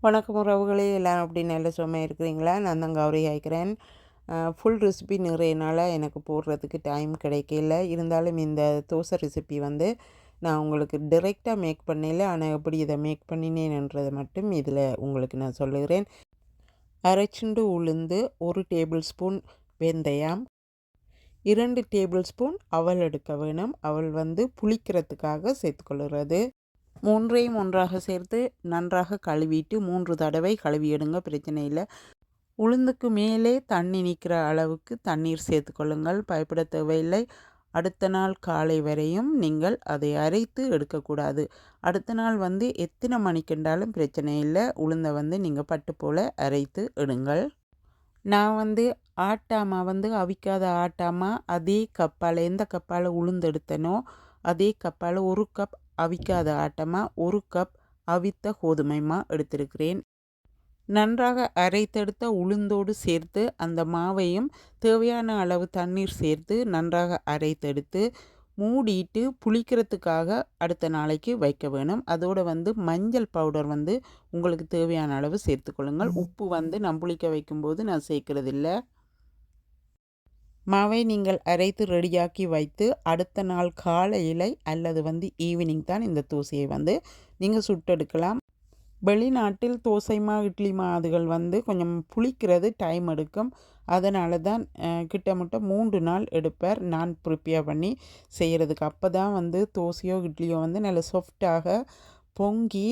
வணக்கம் உறவுகளே, எல்லாம் அப்படி நல்ல சும்மா இருக்கிறீங்களா? நான் தான் கௌரி ஆயிக்கிறேன். ஃபுல் ரெசிபி நிறைய நாளாக எனக்கு போடுறதுக்கு டைம் கிடைக்கல. இருந்தாலும் இந்த தோசை ரெசிபி வந்து நான் உங்களுக்கு டிரெக்டாக மேக் பண்ணல. ஆனால் எப்படி இதை மேக் பண்ணினேன்ன்றதை மட்டும் இதில் உங்களுக்கு நான் சொல்லுகிறேன். அரைச்சுண்டு உளுந்து, 1 டேபிள் ஸ்பூன் வெந்தயம், 2 டேபிள் ஸ்பூன் அவல் எடுக்க வேணும். அவல் வந்து புளிக்கிறதுக்காக சேர்த்துக்கொள்கிறது. மூன்றையும் ஒன்றாக சேர்த்து நன்றாக கழுவிட்டு 3 தடவை கழுவி எடுங்க, பிரச்சனை இல்லை. உளுந்துக்கு மேலே தண்ணி நிற்கிற அளவுக்கு தண்ணீர் சேர்த்துக்கொள்ளுங்கள், பயப்பட தேவையில்லை. அடுத்த நாள் காலை வரையும் நீங்கள் அதை அரைத்து எடுக்கக்கூடாது. அடுத்த நாள் வந்து எத்தனை மணிக்குண்டாலும் பிரச்சனை இல்லை, உளுந்தை வந்து நீங்கள் பட்டு போல் அரைத்து எடுங்கள். நான் வந்து ஆட்டாமா வந்து அவிக்காத ஆட்டாமா அதே கப்பால், எந்த கப்பால் உளுந்து எடுத்தனோ அதே கப்பால் 1 கப் அவிக்காத ஆட்டமா 1 கப் அவித்த கோதுமைமா எடுத்திருக்கிறேன். நன்றாக அரைத்தெடுத்த உளுந்தோடு சேர்த்து அந்த மாவையும் தேவையான அளவு தண்ணீர் சேர்த்து நன்றாக அரைத்தெடுத்து மூடிட்டு புளிக்கிறதுக்காக அடுத்த நாளைக்கு வைக்க வேணும். அதோடு வந்து மஞ்சள் பவுடர் வந்து உங்களுக்கு தேவையான அளவு சேர்த்துக்கொள்ளுங்கள். உப்பு வந்து நான் புளிக்க வைக்கும்போது நான் சேர்க்கறதில்லை. மாவை நீங்கள் அரைத்து ரெடியாக்கி வைத்து அடுத்த நாள் காலையில் அல்லது வந்து ஈவினிங் தான் இந்த தோசையை வந்து நீங்கள் சுட்டெடுக்கலாம். வெளிநாட்டில் தோசைமா இட்லிமா அதுகள் வந்து கொஞ்சம் புளிக்கிறது டைம் எடுக்கும். அதனால தான் கிட்டத்தட்ட 3 நாள் எடுப்பார் நான் ப்ரிப்பேர் பண்ணி செய்கிறதுக்கு. அப்போ தான் வந்து தோசையோ இட்லியோ வந்து நல்ல சாஃப்டாக பொங்கி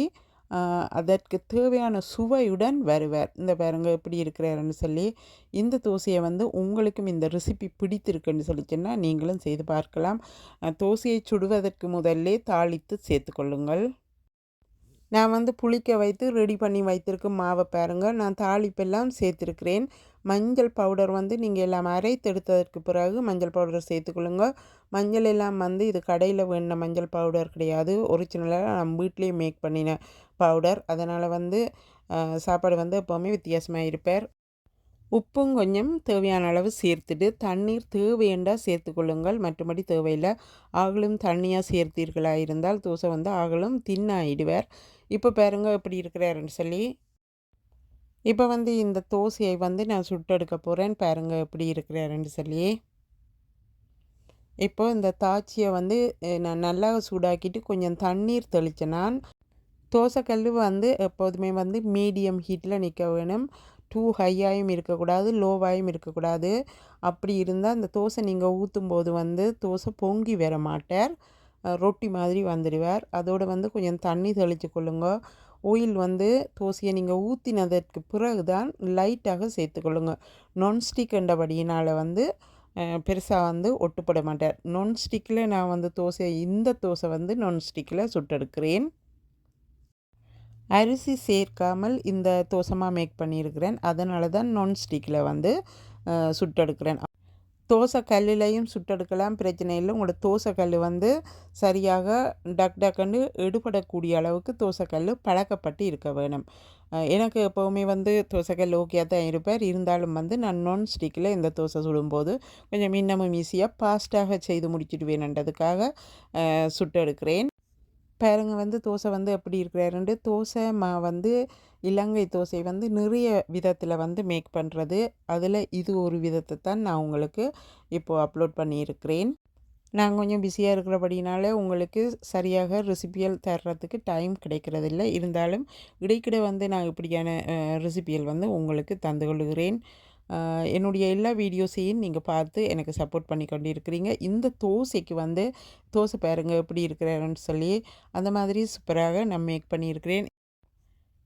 அதற்கு தேவையான சுவையுடன் வருவார். இந்த பாருங்க எப்படி இருக்கிறாருன்னு சொல்லி. இந்த தோசையை வந்து உங்களுக்கும் இந்த ரெசிபி பிடித்திருக்குன்னு சொல்லிச்சுன்னா நீங்களும் செய்து பார்க்கலாம். தோசையை சுடுவதற்கு முதல்லே தாளித்து சேர்த்துக்கொள்ளுங்கள். நான் வந்து புளிக்க வைத்து ரெடி பண்ணி வைத்திருக்கும் மாவை பாருங்கள், நான் தாளிப்பெல்லாம் சேர்த்துருக்கிறேன். மஞ்சள் பவுடர் வந்து நீங்கள் எல்லாம் அரைத்தெடுத்ததற்கு பிறகு மஞ்சள் பவுடர் சேர்த்துக்கொள்ளுங்க. மஞ்சள் எல்லாம் வந்து இது கடையில் வேணுன மஞ்சள் பவுடர் கிடையாது, ஒரிஜினலாக நம்ம வீட்லேயே மேக் பண்ணின பவுடர். அதனால் வந்து சாப்பாடு வந்து எப்போவுமே வித்தியாசமாக இருப்பார். உப்பும் கொஞ்சம் தேவையான அளவு சேர்த்துட்டு தண்ணீர் தேவையென்றால் சேர்த்துக்கொள்ளுங்கள், மற்றபடி தேவையில்லை. ஆகலும் தண்ணியாக சேர்த்தீர்களாக இருந்தால் தோசை வந்து ஆகலும் தின்னாயிடுவார். இப்போ பாருங்க எப்படி இருக்கிறாருன்னு சொல்லி. இப்போ வந்து இந்த தோசையை வந்து நான் சுட்டெடுக்க போகிறேன். பாருங்க எப்படி இருக்கிறாருன்னு சொல்லி. இப்போ இந்த தாச்சியை வந்து நான் நல்லா சூடாக்கிட்டு கொஞ்சம் தண்ணீர் தெளித்தேன். நான் தோசைக்கல் வந்து எப்போதுமே வந்து மீடியம் ஹீட்டில் நிற்க வேணும். டூ ஹையாயும் இருக்கக்கூடாது, லோவாயும் இருக்கக்கூடாது. அப்படி இருந்தால் அந்த தோசை நீங்கள் ஊற்றும்போது வந்து தோசை பொங்கி வர மாட்டார், ரொட்டி மாதிரி வந்துடுவார். அதோடு வந்து கொஞ்சம் தண்ணி தெளித்து கொள்ளுங்க. ஆயில் வந்து தோசையை நீங்கள் ஊற்றினதற்கு பிறகு தான் லைட்டாக சேர்த்துக்கொள்ளுங்க. நான்ஸ்டிக் என்றபடியினால் வந்து பெருசாக வந்து ஒட்டுப்பட மாட்டார். நான்ஸ்டிக்கில் நான் வந்து இந்த தோசை வந்து நான்ஸ்டிக்கில் சுட்டெடுக்கிறேன். அரிசி சேர்க்காமல் இந்த தோசைமா மேக் பண்ணியிருக்கிறேன். அதனால தான் நான்ஸ்டிக்கில் வந்து சுட்டெடுக்கிறேன். தோசை கல்லுலையும் சுட்டெடுக்கலாம், பிரச்சனை இல்லை. உங்களோட தோசை கல் வந்து சரியாக டக் டக்குன்னு எடுபடக்கூடிய அளவுக்கு தோசை கல் பழக்கப்பட்டு இருக்க வேணும். எனக்கு எப்போவுமே வந்து தோசைக்கல் ஓகேயாக தான் இருப்பார். இருந்தாலும் வந்து நான் நான்ஸ்டிக்கில் இந்த தோசை சுடும்போது கொஞ்சம் இன்னமும் ஈஸியாக ஃபாஸ்ட்டாக செய்து முடிச்சிடுவேன்ன்றதுக்காக சுட்டெடுக்கிறேன். பாருங்க வந்து தோசை வந்து எப்படி இருக்கிறாருன்ட்டு. தோசை வந்து இலங்கை தோசை வந்து நிறைய விதத்தில் வந்து மேக் பண்ணுறது. அதில் இது ஒரு விதத்தை தான் நான் உங்களுக்கு இப்போது அப்லோட் பண்ணியிருக்கிறேன். நான் கொஞ்சம் பிஸியாக இருக்கிறபடினால உங்களுக்கு சரியாக ரெசிபியல் தர்றதுக்கு டைம் கிடைக்கிறதில்ல. இருந்தாலும் இடைக்கிட வந்து நான் இப்படியான ரெசிபியல் வந்து உங்களுக்கு தந்து கொள்கிறேன். என்னுடைய எல்லா வீடியோஸையும் நீங்கள் பார்த்து எனக்கு சப்போர்ட் பண்ணி கொண்டு இருக்கிறீங்க. இந்த தோசைக்கு வந்து தோசை பாருங்க எப்படி இருக்கிறாருன்னு சொல்லி அந்த மாதிரி சூப்பராக நான் மேக் பண்ணியிருக்கிறேன்.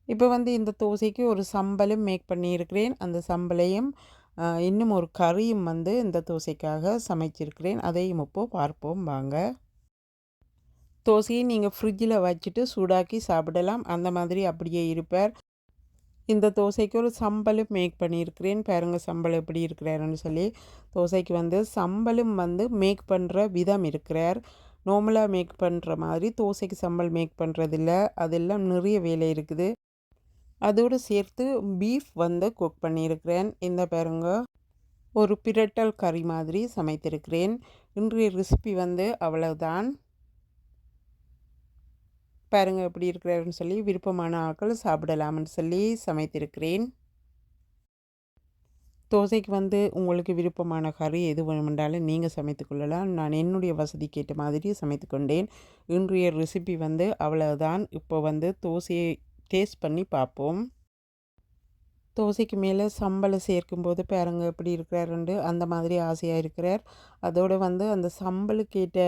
இப்போ வந்து இந்த தோசைக்கு ஒரு சம்பலும் மேக் பண்ணியிருக்கிறேன். அந்த சம்பலையும் இன்னும் ஒரு கறியும் வந்து இந்த தோசைக்காக சமைச்சிருக்கிறேன். அதையும் இப்போது பார்ப்போம் வாங்க. தோசையை நீங்கள் ஃப்ரிட்ஜில் வச்சுட்டு சூடாக்கி சாப்பிடலாம், அந்த மாதிரி அப்படியே இருப்பார். இந்த தோசைக்கு ஒரு சம்பலும் மேக் பண்ணியிருக்கிறேன். பாருங்கள் சம்பல் எப்படி இருக்கிறாருன்னு சொல்லி. தோசைக்கு வந்து சம்பலும் வந்து மேக் பண்ணுற விதம் இருக்கிறார். நார்மலாக மேக் பண்ணுற மாதிரி தோசைக்கு சம்பல் மேக் பண்ணுறதில்ல, அதெல்லாம் நிறைய வேலை இருக்குது. அதோடு சேர்த்து பீஃப் வந்து குக் பண்ணியிருக்கிறேன். இந்த பாருங்க ஒரு பிரட்டல் கறி மாதிரி சமைத்திருக்கிறேன். இன்றைய ரெசிபி வந்து அவ்வளவுதான். பாருங்கள் எப்படி இருக்கிறாருன்னு சொல்லி விருப்பமான ஆட்கள் சாப்பிடலாம்னு சொல்லி சமைத்திருக்கிறேன். தோசைக்கு வந்து உங்களுக்கு விருப்பமான கறி எது வேணுமென்றாலும் நீங்கள் சமைத்து கொள்ளலாம். நான் என்னுடைய வசதிக்கு ஏற்ற மாதிரி சமைத்து கொண்டேன். இன்றைய ரெசிபி வந்து அவ்வளவுதான். இப்போ வந்து தோசையை டேஸ்ட் பண்ணி பார்ப்போம். தோசைக்கு மேலே சம்பளை சேர்க்கும்போது பாருங்க எப்படி இருக்கிறாருண்டு அந்த மாதிரி ஆசையாக இருக்கிறார். அதோடு வந்து அந்த சம்பளுக்கு ஏற்ற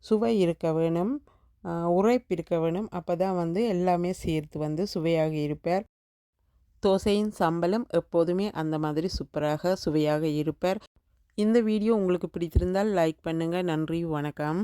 சுவை இருக்க வேணும், உரைப்பு இருக்க வேணும். அப்போ தான் வந்து எல்லாமே சேர்த்து வந்து சுவையாக இருப்பார். தோசையின் சம்பளம் எப்போதுமே அந்த மாதிரி சூப்பராக சுவையாக இருப்பார். இந்த வீடியோ உங்களுக்கு பிடித்திருந்தால் லைக் பண்ணுங்கள். நன்றி, வணக்கம்.